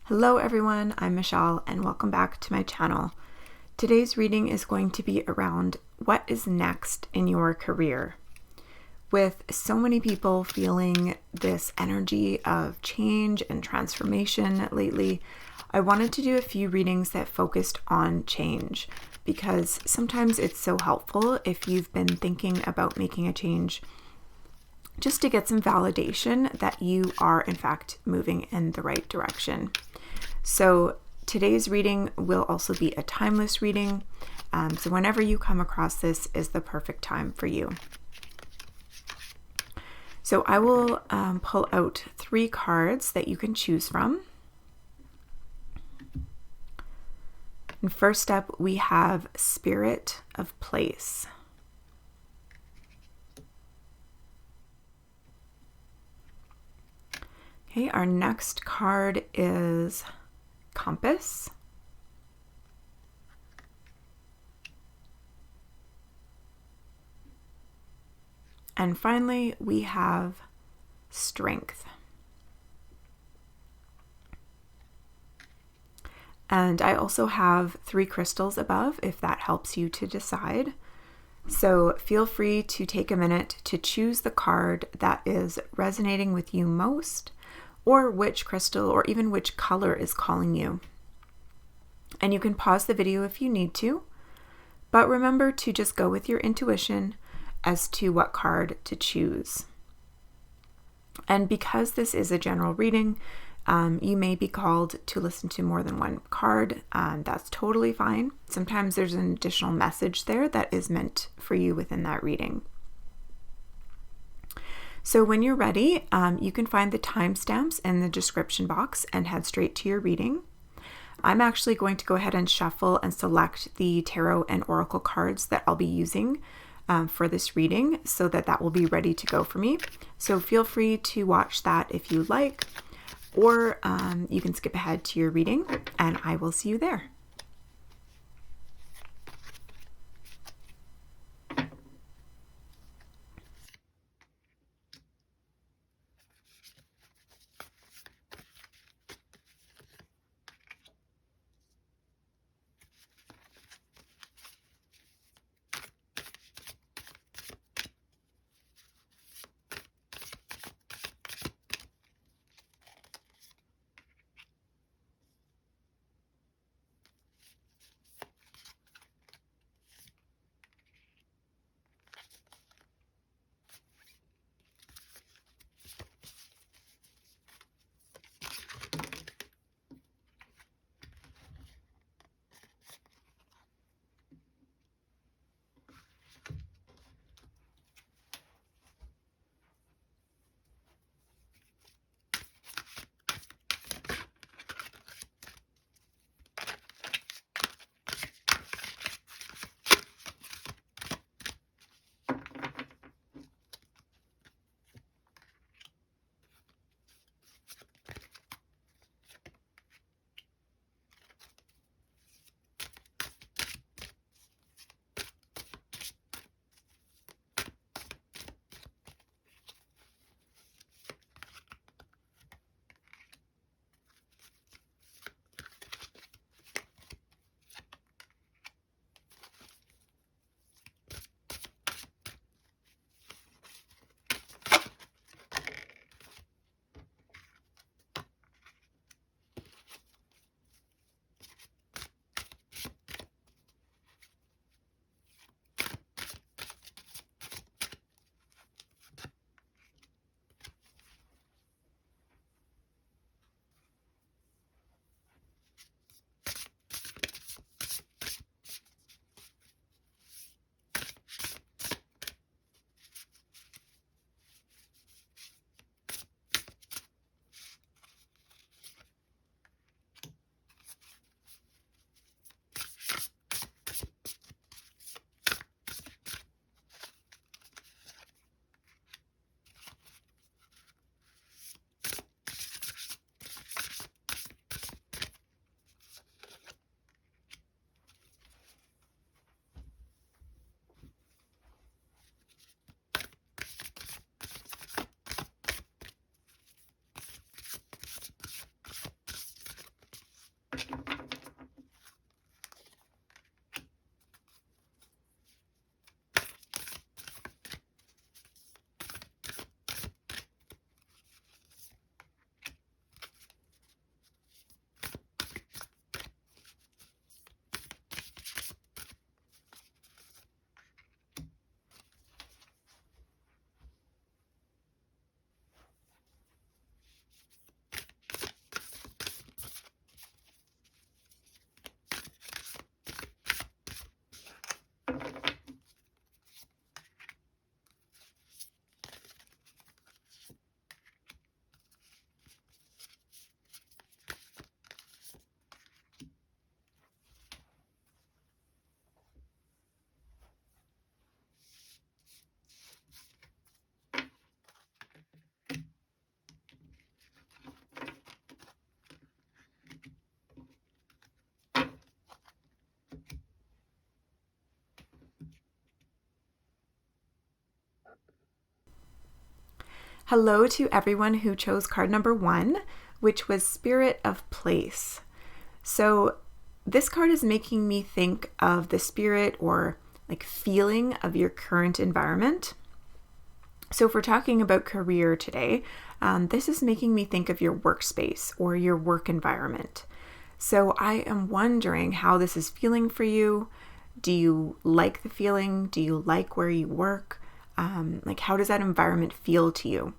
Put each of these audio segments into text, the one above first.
Hello everyone, I'm Michelle and welcome back to my channel. Today's reading is going to be around what is next in your career. With so many people feeling this energy of change and transformation lately, I wanted to do a few readings that focused on change because sometimes it's so helpful if you've been thinking about making a change just to get some validation that you are in fact moving in the right direction. So today's reading will also be a timeless reading. So whenever you come across this is the perfect time for you. So I will pull out 3 cards that you can choose from. And first up, we have Spirit of Place. Okay, our next card is Compass. And finally, we have Strength. And I also have 3 crystals above if that helps you to decide. So feel free to take a minute to choose the card that is resonating with you most, or which crystal or even which color is calling you. And you can pause the video if you need to, but remember to just go with your intuition as to what card to choose. And because this is a general reading, you may be called to listen to more than one card. That's totally fine. Sometimes there's an additional message there that is meant for you within that reading. So when you're ready, you can find the timestamps in the description box and head straight to your reading. I'm actually going to go ahead and shuffle and select the tarot and oracle cards that I'll be using for this reading so that will be ready to go for me. So feel free to watch that if you like, or you can skip ahead to your reading and I will see you there. Hello to everyone who chose card number 1, which was Spirit of Place. So this card is making me think of the spirit or like feeling of your current environment. So if we're talking about career today, this is making me think of your workspace or your work environment. So I am wondering how this is feeling for you. Do you like the feeling? Do you like where you work? How does that environment feel to you?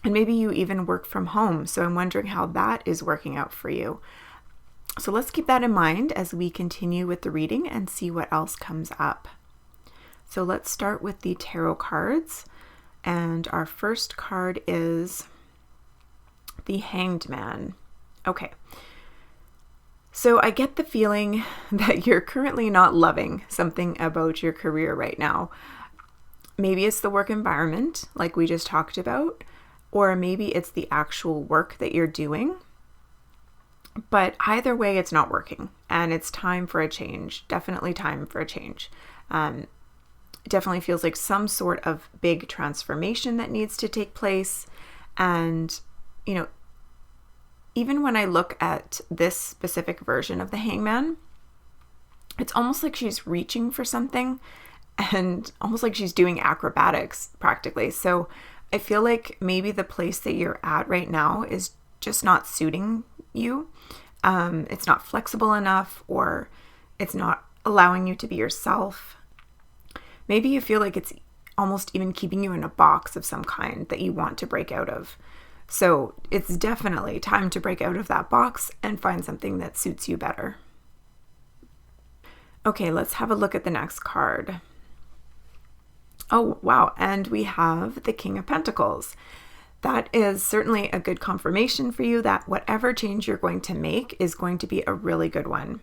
And maybe you even work from home. So I'm wondering how that is working out for you. So let's keep that in mind as we continue with the reading and see what else comes up. So let's start with the tarot cards. And our first card is the Hanged Man. Okay. So I get the feeling that you're currently not loving something about your career right now. Maybe it's the work environment, like we just talked about, or maybe it's the actual work that you're doing. But either way, it's not working, and it's time for a change. Definitely time for a change. It definitely feels like some sort of big transformation that needs to take place. And, even when I look at this specific version of the Hangman, it's almost like she's reaching for something and almost like she's doing acrobatics practically. So I feel like maybe the place that you're at right now is just not suiting you. It's not flexible enough, or it's not allowing you to be yourself. Maybe you feel like it's almost even keeping you in a box of some kind that you want to break out of. So it's definitely time to break out of that box and find something that suits you better. Okay, let's have a look at the next card. Oh, wow. And we have the King of Pentacles. That is certainly a good confirmation for you that whatever change you're going to make is going to be a really good one.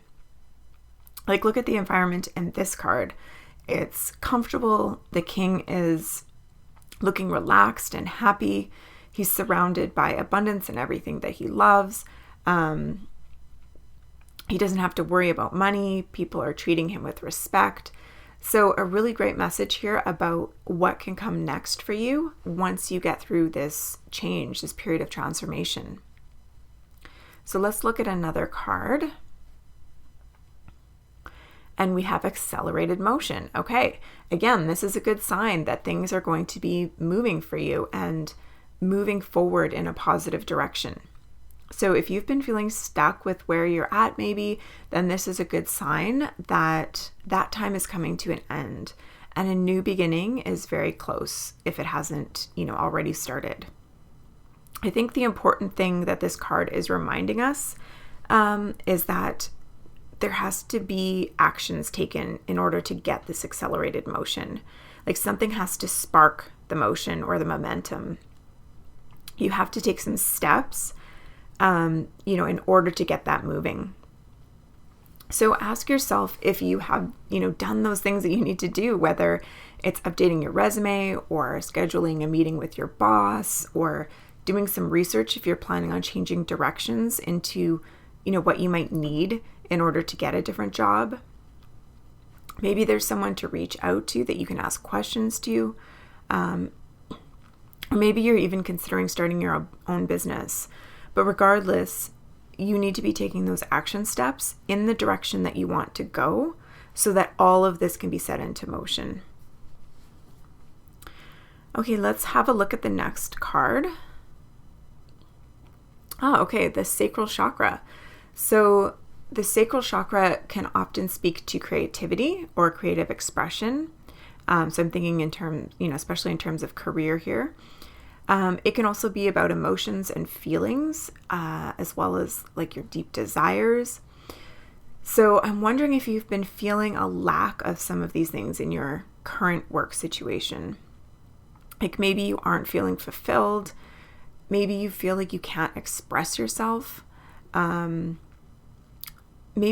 Look at the environment in this card. It's comfortable. The king is looking relaxed and happy. He's surrounded by abundance and everything that he loves. He doesn't have to worry about money. People are treating him with respect. So a really great message here about what can come next for you once you get through this change, this period of transformation. So let's look at another card. And we have accelerated motion. Okay, again, this is a good sign that things are going to be moving for you and moving forward in a positive direction. So if you've been feeling stuck with where you're at maybe, then this is a good sign that that time is coming to an end and a new beginning is very close if it hasn't, already started. I think the important thing that this card is reminding us is that there has to be actions taken in order to get this accelerated motion. Something has to spark the motion or the momentum. You have to take some steps in order to get that moving. So ask yourself if you have, done those things that you need to do, whether it's updating your resume or scheduling a meeting with your boss or doing some research if you're planning on changing directions into, what you might need in order to get a different job. Maybe there's someone to reach out to that you can ask questions to. Or maybe you're even considering starting your own business. But regardless, you need to be taking those action steps in the direction that you want to go so that all of this can be set into motion. Okay, let's have a look at the next card. Okay, the sacral chakra. So the sacral chakra can often speak to creativity or creative expression. So I'm thinking in terms, especially in terms of career here. It can also be about emotions and feelings, as well as like your deep desires. So I'm wondering if you've been feeling a lack of some of these things in your current work situation. Like maybe you aren't feeling fulfilled. Maybe you feel like you can't express yourself. Maybe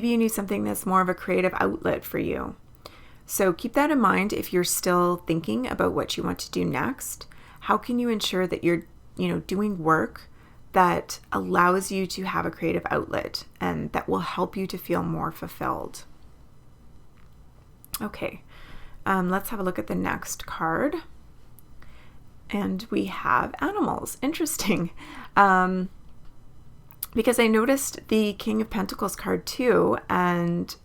you need something that's more of a creative outlet for you. So keep that in mind if you're still thinking about what you want to do next. How can you ensure that you're, doing work that allows you to have a creative outlet and that will help you to feel more fulfilled? Okay, let's have a look at the next card. And we have animals. Interesting. Because I noticed the King of Pentacles card too, and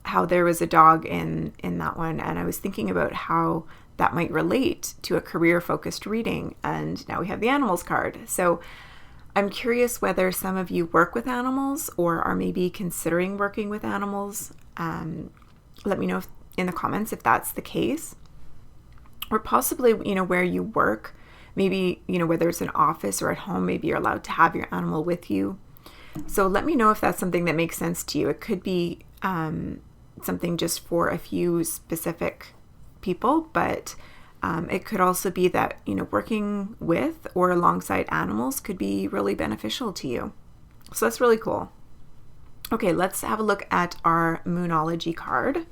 how there was a dog in that one. And I was thinking about how that might relate to a career-focused reading. And now we have the animals card. So I'm curious whether some of you work with animals or are maybe considering working with animals. Let me know in the comments if that's the case. Or possibly, where you work, maybe, whether it's an office or at home, maybe you're allowed to have your animal with you. So let me know if that's something that makes sense to you. It could be something just for a few specific people, but it could also be that, working with or alongside animals could be really beneficial to you. So that's really cool. Okay, let's have a look at our Moonology card.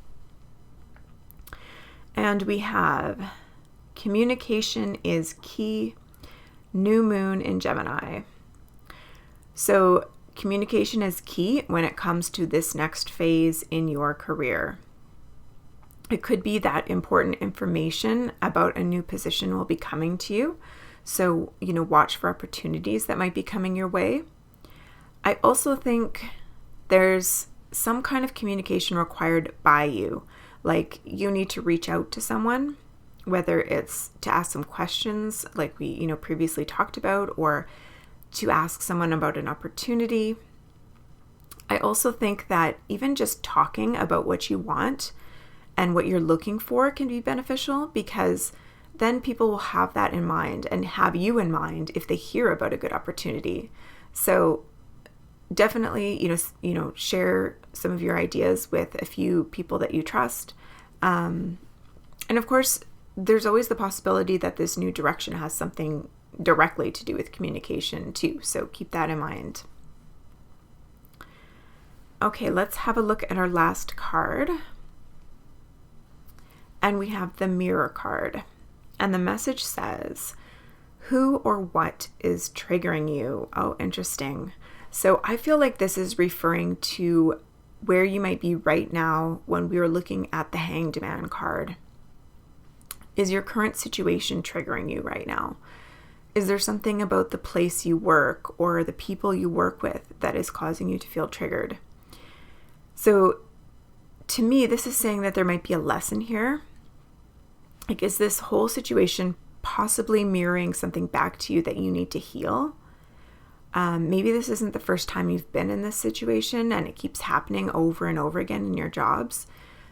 And we have communication is key, new moon in Gemini. So communication is key when it comes to this next phase in your career. It could be that important information about a new position will be coming to you. So, watch for opportunities that might be coming your way. I also think there's some kind of communication required by you. Like you need to reach out to someone, whether it's to ask some questions like we, previously talked about, or to ask someone about an opportunity. I also think that even just talking about what you want and what you're looking for can be beneficial, because then people will have that in mind and have you in mind if they hear about a good opportunity. So definitely, share some of your ideas with a few people that you trust. And of course, there's always the possibility that this new direction has something directly to do with communication too. So keep that in mind. Okay, let's have a look at our last card. And we have the Mirror card. And the message says, who or what is triggering you? Oh, interesting. So I feel like this is referring to where you might be right now when we were looking at the Hanged Man card. Is your current situation triggering you right now? Is there something about the place you work or the people you work with that is causing you to feel triggered? So to me, this is saying that there might be a lesson here. Like, is this whole situation possibly mirroring something back to you that you need to heal? Maybe this isn't the first time you've been in this situation and it keeps happening over and over again in your jobs.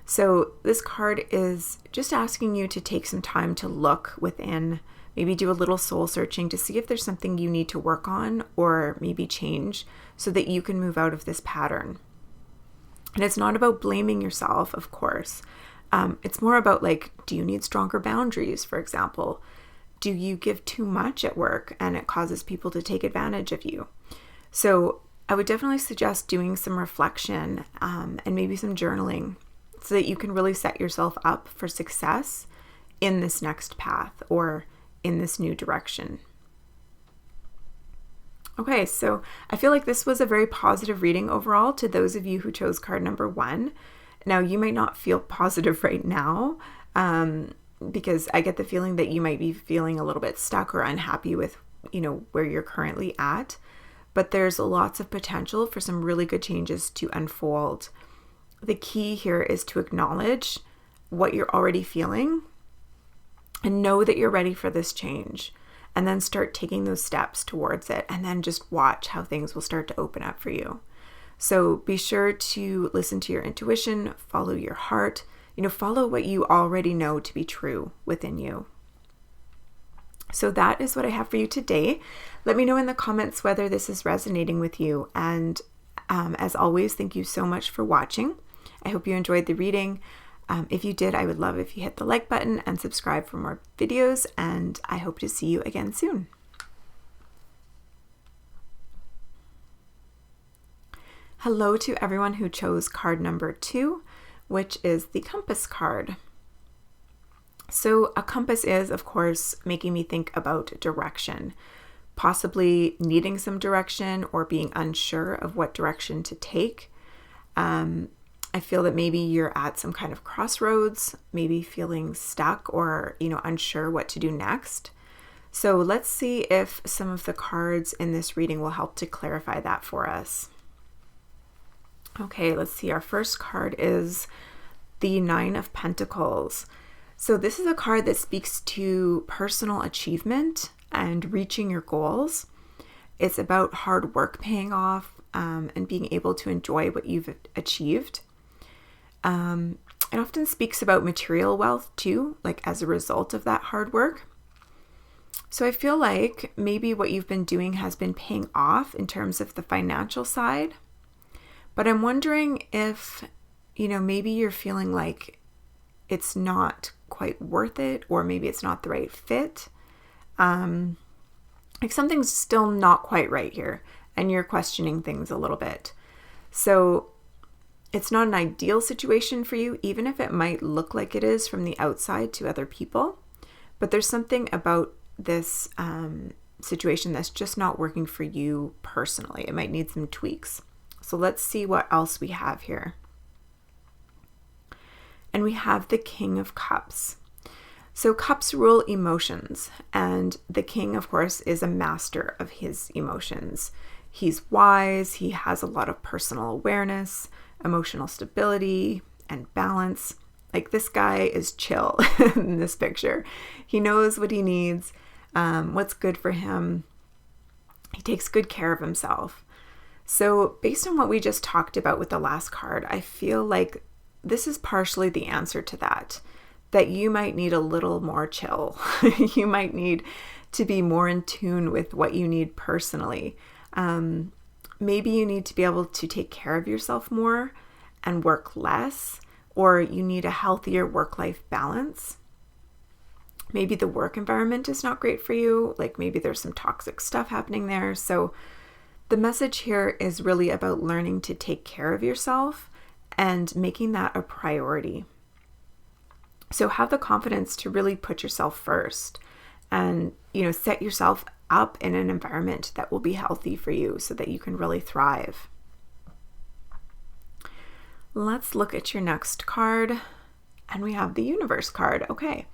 So this card is just asking you to take some time to look within, maybe do a little soul searching to see if there's something you need to work on or maybe change so that you can move out of this pattern. And it's not about blaming yourself, of course. It's more about do you need stronger boundaries, for example? Do you give too much at work and it causes people to take advantage of you? So I would definitely suggest doing some reflection and maybe some journaling so that you can really set yourself up for success in this next path or in this new direction. Okay, so I feel like this was a very positive reading overall to those of you who chose card number 1. Now, you might not feel positive right now because I get the feeling that you might be feeling a little bit stuck or unhappy with, where you're currently at. but there's lots of potential for some really good changes to unfold. The key here is to acknowledge what you're already feeling and know that you're ready for this change, and then start taking those steps towards it, and then just watch how things will start to open up for you. So be sure to listen to your intuition, follow your heart, follow what you already know to be true within you. So that is what I have for you today. Let me know in the comments whether this is resonating with you. And as always, thank you so much for watching. I hope you enjoyed the reading. If you did, I would love if you hit the like button and subscribe for more videos. And I hope to see you again soon. Hello to everyone who chose card number 2, which is the Compass card. So a compass is, of course, making me think about direction, possibly needing some direction or being unsure of what direction to take. I feel that maybe you're at some kind of crossroads, maybe feeling stuck or, unsure what to do next. So let's see if some of the cards in this reading will help to clarify that for us. Okay, let's see. Our first card is the Nine of Pentacles. So this is a card that speaks to personal achievement and reaching your goals. It's about hard work paying off and being able to enjoy what you've achieved. It often speaks about material wealth too, like as a result of that hard work. So I feel like maybe what you've been doing has been paying off in terms of the financial side. But I'm wondering if, maybe you're feeling like it's not quite worth it, or maybe it's not the right fit. Like something's still not quite right here, and you're questioning things a little bit. So it's not an ideal situation for you, even if it might look like it is from the outside to other people. But there's something about this situation that's just not working for you personally. It might need some tweaks. So let's see what else we have here. And we have the King of Cups. So cups rule emotions, and the king, of course, is a master of his emotions. He's wise, he has a lot of personal awareness, emotional stability, and balance. Like, this guy is chill in this picture. He knows what he needs, what's good for him. He takes good care of himself. So based on what we just talked about with the last card, I feel like this is partially the answer to that you might need a little more chill. You might need to be more in tune with what you need personally. Maybe you need to be able to take care of yourself more and work less, or you need a healthier work-life balance. Maybe the work environment is not great for you. Like, maybe there's some toxic stuff happening there. So the message here is really about learning to take care of yourself and making that a priority. So have the confidence to really put yourself first and, set yourself up in an environment that will be healthy for you so that you can really thrive. Let's look at your next card, and we have the Universe card. Okay.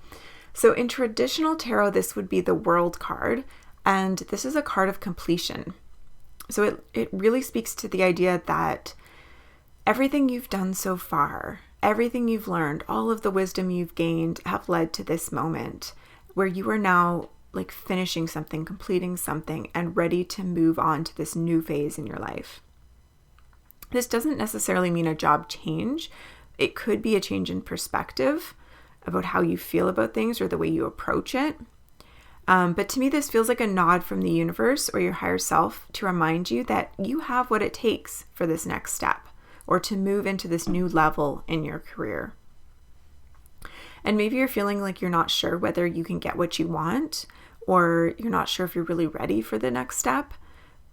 So in traditional tarot, this would be the World card, and this is a card of completion. So it really speaks to the idea that everything you've done so far, everything you've learned, all of the wisdom you've gained have led to this moment where you are now like finishing something, completing something, and ready to move on to this new phase in your life. This doesn't necessarily mean a job change. It could be a change in perspective about how you feel about things or the way you approach it. But to me, this feels like a nod from the universe or your higher self to remind you that you have what it takes for this next step or to move into this new level in your career. And maybe you're feeling like you're not sure whether you can get what you want, or you're not sure if you're really ready for the next step.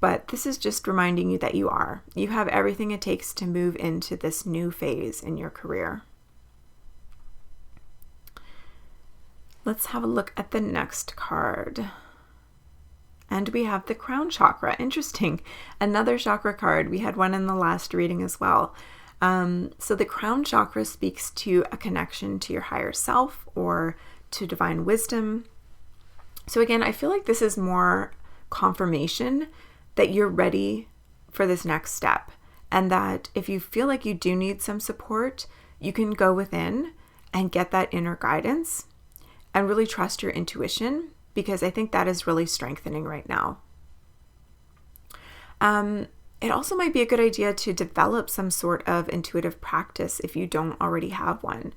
But this is just reminding you that you are. You have everything it takes to move into this new phase in your career. Let's have a look at the next card. And we have the Crown Chakra. Interesting. Another chakra card. We had one in the last reading as well. So the Crown Chakra speaks to a connection to your higher self or to divine wisdom. So again, I feel like this is more confirmation that you're ready for this next step, and that if you feel like you do need some support, you can go within and get that inner guidance and really trust your intuition, because I think that is really strengthening right now. It also might be a good idea to develop some sort of intuitive practice if you don't already have one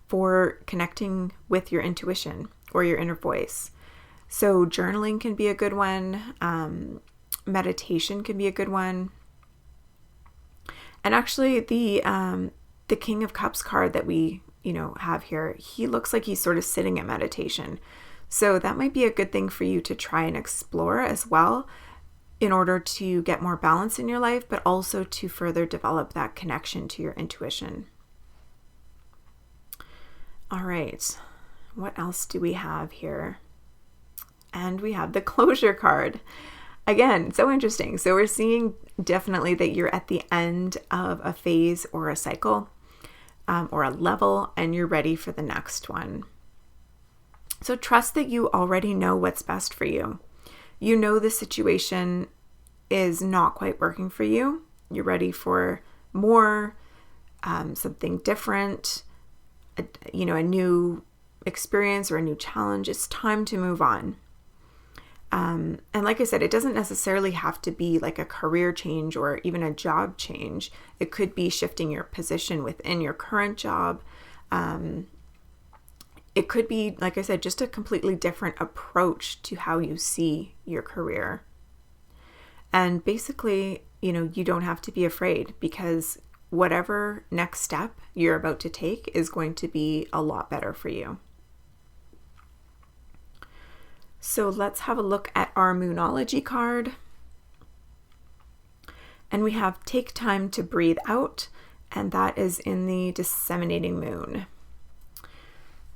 for connecting with your intuition or your inner voice. So journaling can be a good one. Meditation can be a good one. And actually the King of Cups card that we, have here, he looks like he's sort of sitting at meditation. So that might be a good thing for you to try and explore as well, in order to get more balance in your life, but also to further develop that connection to your intuition. All right, what else do we have here? And we have the closure card. Again, so interesting. So we're seeing definitely that you're at the end of a phase or a cycle or a level, and you're ready for the next one. So trust that you already know what's best for you. You know the situation is not quite working for you. You're ready for more, something different, a new experience or a new challenge. It's time to move on. And like I said, it doesn't necessarily have to be like a career change or even a job change. It could be shifting your position within your current job. It could be, like I said, just a completely different approach to how you see your career. And basically, you don't have to be afraid, because whatever next step you're about to take is going to be a lot better for you. So let's have a look at our Moonology card. And we have Take Time to Breathe Out, and that is in the Disseminating Moon.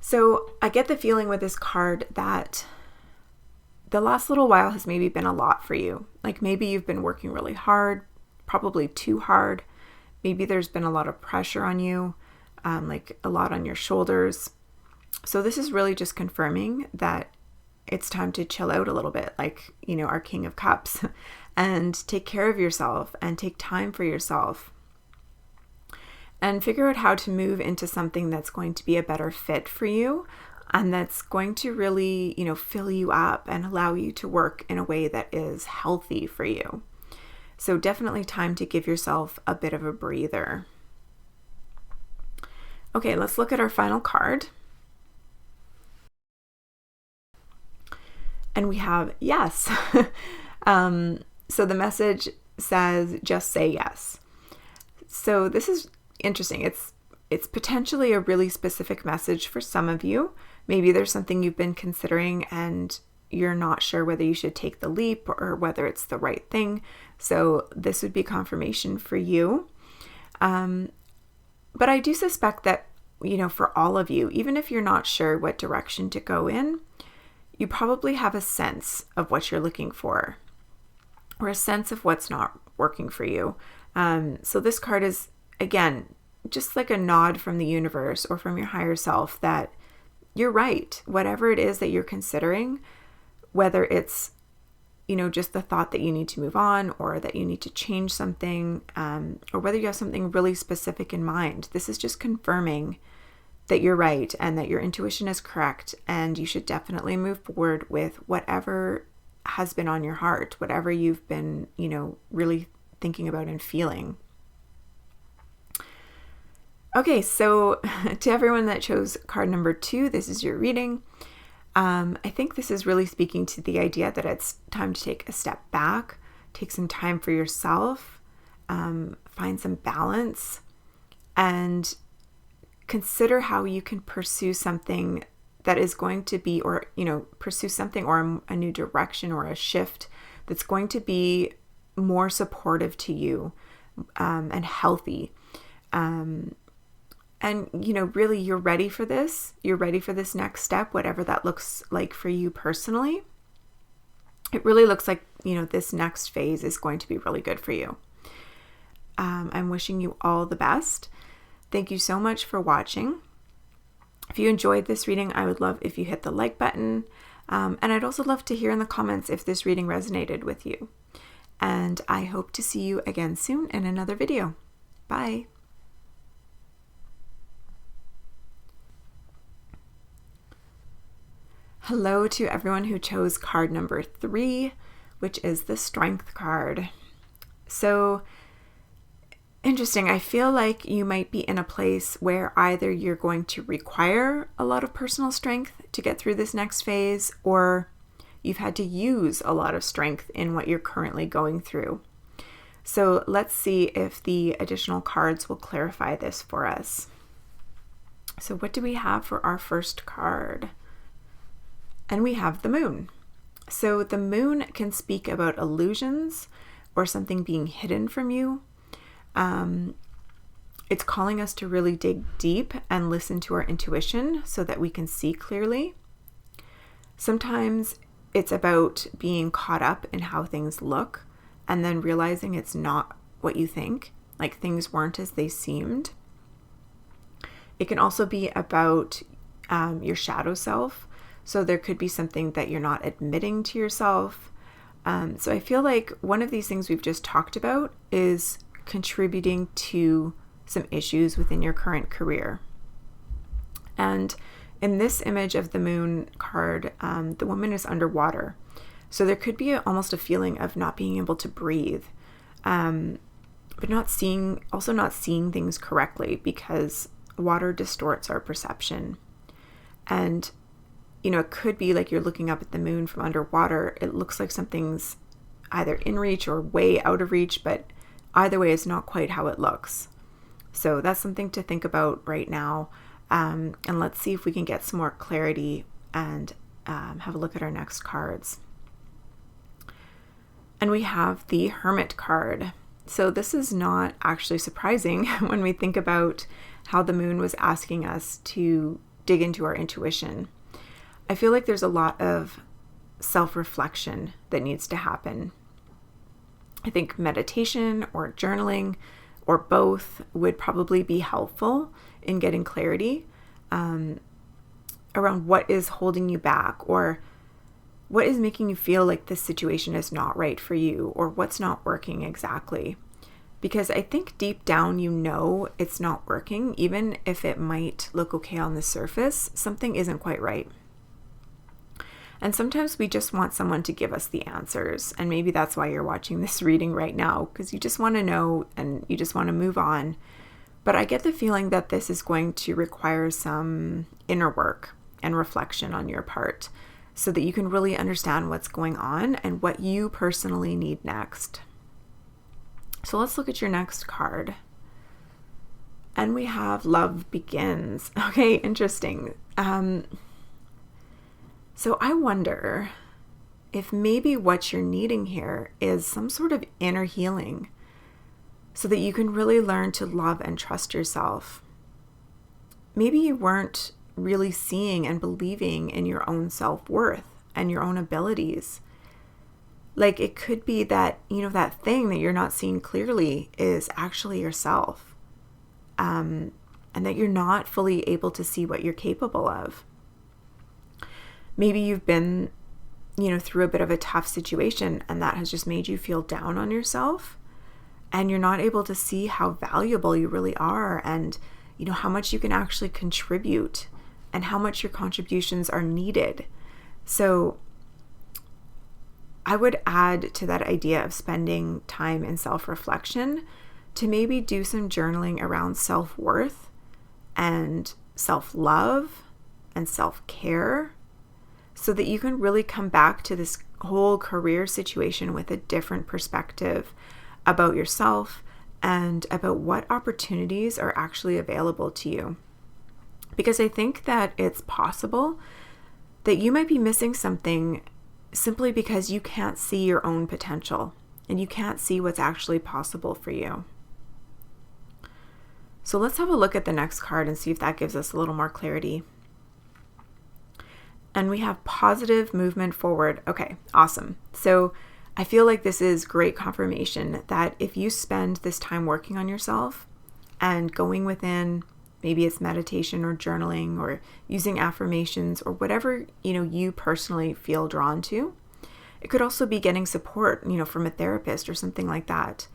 So I get the feeling with this card that the last little while has maybe been a lot for you. Like maybe you've been working really hard, probably too hard. Maybe there's been a lot of pressure on you, like a lot on your shoulders. So this is really just confirming that it's time to chill out a little bit, like, our King of Cups, and take care of yourself and take time for yourself. And figure out how to move into something that's going to be a better fit for you, and that's going to really, fill you up and allow you to work in a way that is healthy for you. So definitely time to give yourself a bit of a breather. Okay, let's look at our final card. And we have yes. So the message says, just say yes. So this is interesting. It's potentially a really specific message for some of you. Maybe there's something you've been considering and you're not sure whether you should take the leap or whether it's the right thing. So this would be confirmation for you. But I do suspect that, for all of you, even if you're not sure what direction to go in, you probably have a sense of what you're looking for, or a sense of what's not working for you. So this card is, again, just like a nod from the universe or from your higher self that you're right. Whatever it is that you're considering, whether it's, just the thought that you need to move on or that you need to change something, or whether you have something really specific in mind, this is just confirming that you're right and that your intuition is correct, and you should definitely move forward with whatever has been on your heart, whatever you've been, really thinking about and feeling. Okay, so to everyone that chose card number 2, this is your reading. I think this is really speaking to the idea that it's time to take a step back, take some time for yourself, find some balance, and consider how you can pursue something that is going to be, or, pursue something or a new direction or a shift that's going to be more supportive to you, and healthy. And, really you're ready for this. You're ready for this next step, whatever that looks like for you personally. It really looks like, this next phase is going to be really good for you. I'm wishing you all the best. Thank you so much for watching. If you enjoyed this reading, I would love if you hit the like button. And I'd also love to hear in the comments if this reading resonated with you. and I hope to see you again soon in another video. Bye. Hello to everyone who chose card number 3, which is the Strength card. So interesting. I feel like you might be in a place where either you're going to require a lot of personal strength to get through this next phase, or you've had to use a lot of strength in what you're currently going through. So let's see if the additional cards will clarify this for us. So what do we have for our first card? And we have the Moon. So the Moon can speak about illusions or something being hidden from you. It's calling us to really dig deep and listen to our intuition so that we can see clearly. Sometimes it's about being caught up in how things look and then realizing it's not what you think, like things weren't as they seemed. It can also be about your shadow self. So there could be something that you're not admitting to yourself. So I feel like one of these things we've just talked about is contributing to some issues within your current career. And in this image of the Moon card, the woman is underwater. So there could be almost a feeling of not being able to breathe, but not seeing things correctly, because water distorts our perception. And it could be like you're looking up at the moon from underwater. It looks like something's either in reach or way out of reach, but either way, it's not quite how it looks. So that's something to think about right now. And let's see if we can get some more clarity and have a look at our next cards. And we have the Hermit card. So this is not actually surprising when we think about how the moon was asking us to dig into our intuition. I feel like there's a lot of self-reflection that needs to happen. I think meditation or journaling or both would probably be helpful in getting clarity around what is holding you back, or what is making you feel like this situation is not right for you, or what's not working exactly. Because I think deep down it's not working, even if it might look okay on the surface, something isn't quite right. And sometimes we just want someone to give us the answers. And maybe that's why you're watching this reading right now, because you just want to know and you just want to move on. But I get the feeling that this is going to require some inner work and reflection on your part so that you can really understand what's going on and what you personally need next. So let's look at your next card. And we have Love Begins. Okay, interesting. So I wonder if maybe what you're needing here is some sort of inner healing so that you can really learn to love and trust yourself. Maybe you weren't really seeing and believing in your own self-worth and your own abilities. Like it could be that, that thing that you're not seeing clearly is actually yourself. And that you're not fully able to see what you're capable of. Maybe you've been, through a bit of a tough situation, and that has just made you feel down on yourself, and you're not able to see how valuable you really are, and, how much you can actually contribute and how much your contributions are needed. So I would add to that idea of spending time in self-reflection to maybe do some journaling around self-worth and self-love and self-care, so that you can really come back to this whole career situation with a different perspective about yourself and about what opportunities are actually available to you. Because I think that it's possible that you might be missing something simply because you can't see your own potential and you can't see what's actually possible for you. So let's have a look at the next card and see if that gives us a little more clarity. And we have positive movement forward. Okay, awesome. So I feel like this is great confirmation that if you spend this time working on yourself and going within, maybe it's meditation or journaling or using affirmations or whatever, you personally feel drawn to, It could also be getting support, from a therapist or something like that.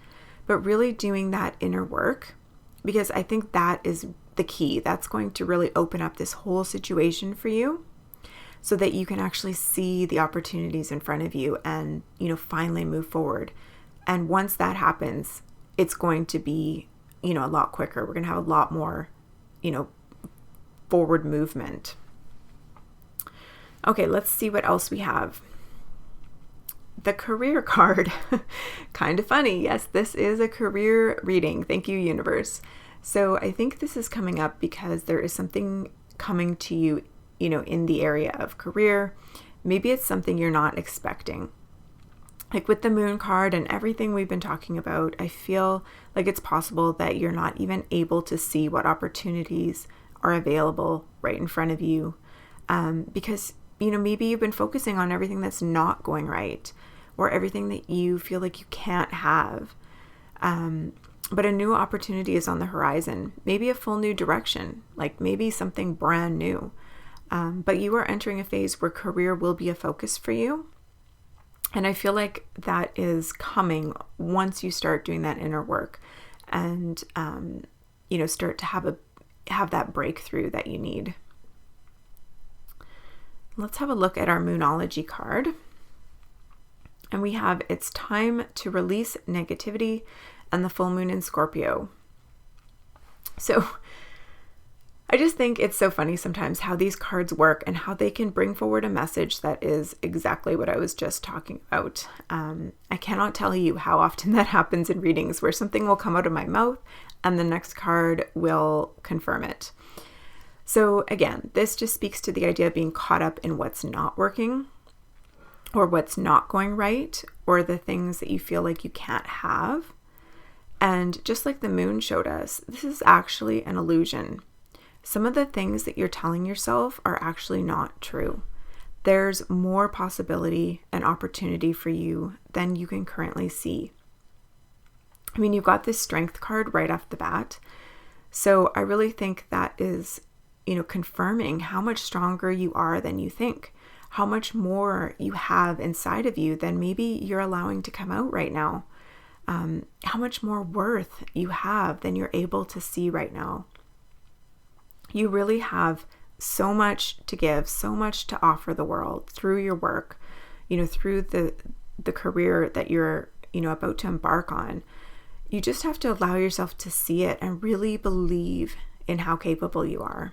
But really doing that inner work, because I think that is the key. That's going to really open up this whole situation for you so that you can actually see the opportunities in front of you and, finally move forward. And once that happens, it's going to be, a lot quicker. We're going to have a lot more, forward movement. Okay, let's see what else we have. The career card. Kind of funny. Yes, this is a career reading. Thank you, universe. So I think this is coming up because there is something coming to you, in the area of career. Maybe it's something you're not expecting. Like with the moon card and everything we've been talking about, I feel like it's possible that you're not even able to see what opportunities are available right in front of you. Because, maybe you've been focusing on everything that's not going right or everything that you feel like you can't have. But a new opportunity is on the horizon, maybe a full new direction, like maybe something brand new. But you are entering a phase where career will be a focus for you. And I feel like that is coming once you start doing that inner work and, start to have that breakthrough that you need. Let's have a look at our Moonology card. And we have, it's time to release negativity and the full moon in Scorpio. So I just think it's so funny sometimes how these cards work and how they can bring forward a message that is exactly what I was just talking about. I cannot tell you how often that happens in readings where something will come out of my mouth and the next card will confirm it. So again, this just speaks to the idea of being caught up in what's not working or what's not going right or the things that you feel like you can't have. And just like the moon showed us, this is actually an illusion. Some of the things that you're telling yourself are actually not true. There's more possibility and opportunity for you than you can currently see. I mean, you've got this strength card right off the bat. So I really think that is, confirming how much stronger you are than you think, how much more you have inside of you than maybe you're allowing to come out right now, how much more worth you have than you're able to see right now. You really have so much to give, so much to offer the world through your work, through the career that you're, about to embark on. You just have to allow yourself to see it and really believe in how capable you are.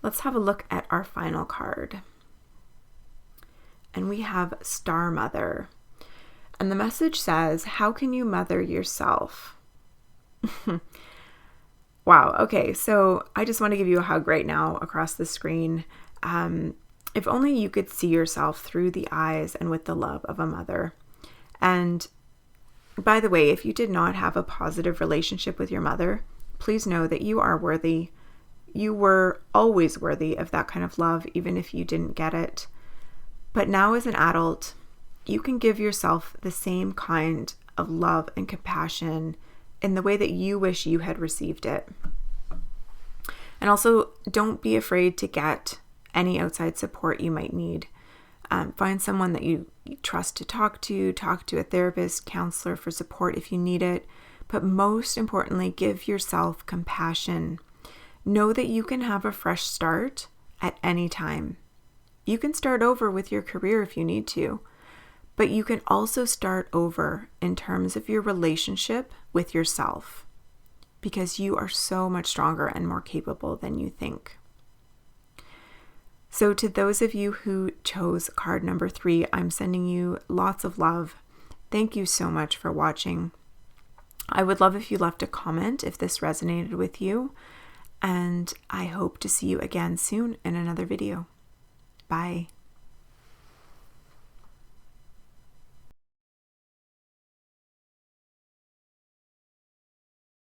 Let's have a look at our final card. And we have Star Mother. And the message says, how can you mother yourself? Wow. Okay. So I just want to give you a hug right now across the screen. If only you could see yourself through the eyes and with the love of a mother. And by the way, if you did not have a positive relationship with your mother, please know that you are worthy. You were always worthy of that kind of love, even if you didn't get it. But now as an adult, you can give yourself the same kind of love and compassion in the way that you wish you had received it. And also, don't be afraid to get any outside support you might need. Find someone that you trust to talk to a therapist, counselor for support if you need it. But most importantly, give yourself compassion. Know that you can have a fresh start at any time. You can start over with your career if you need to, but you can also start over in terms of your relationship with yourself, because you are so much stronger and more capable than you think. So to those of you who chose card number 3, I'm sending you lots of love. Thank you so much for watching. I would love if you left a comment if this resonated with you, and I hope to see you again soon in another video. Bye.